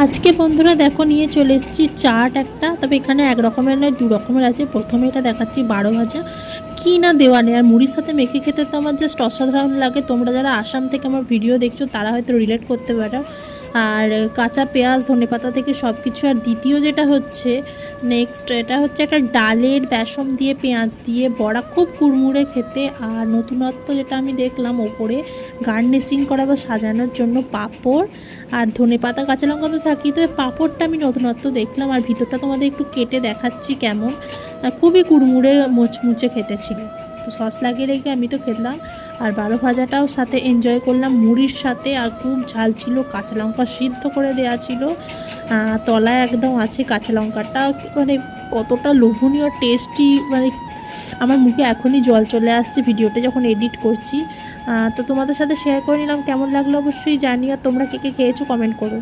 আজকে বন্ধুরা দেখো নিয়ে চলে এসেছি চাট একটা, তবে এখানে এক রকমের নয় দু রকমের আছে। প্রথমে এটা দেখাচ্ছি 12 ভাজা, কি না দেওয়া নেই, আর মুড়ির সাথে মেখে খেতে তো আমার জাস্ট অসাধারণ লাগে। তোমরা যারা আসাম থেকে আমার ভিডিও দেখছো তারা হয়তো রিলেট করতে পারো। আর কাঁচা পেঁয়াজ ধনেপাতা থেকে সব কিছু। আর দ্বিতীয় যেটা হচ্ছে নেক্সট, এটা হচ্ছে একটা ডালের বেসন দিয়ে পেঁয়াজ দিয়ে বড়া, খুব কুড়মুড়ে খেতে। আর নতুনত্ব যেটা আমি দেখলাম, ওপরে গার্নিশিং করা বা সাজানোর জন্য পাঁপড় আর ধনেপাতা কাঁচা লঙ্কা তো থাকি, তো পাঁপড়টা আমি নতুনত্ব দেখলাম। আর ভিতরটা তোমাদের একটু কেটে দেখাচ্ছি কেমন, খুবই কুড়মুড়ে মুচমুচে খেতে ছিল। তো সস লাগিয়ে রেখে আমি তো খেলাম। আর 12 ভাজাটাও সাথে এনজয় করলাম মুড়ির সাথে। আর খুব ঝাল ছিল, কাঁচা লঙ্কা সিদ্ধ করে দেওয়া ছিল, তলায় একদম আছে কাঁচা লঙ্কাটা। মানে কতটা লোভনীয় টেস্টি, মানে আমার মুখে এখনই জল চলে আসছে ভিডিওটা যখন এডিট করছি। তো তোমাদের সাথে শেয়ার করে নিলাম, কেমন লাগলো অবশ্যই জানিও। তোমরা কে কে খেয়েছো কমেন্ট করো।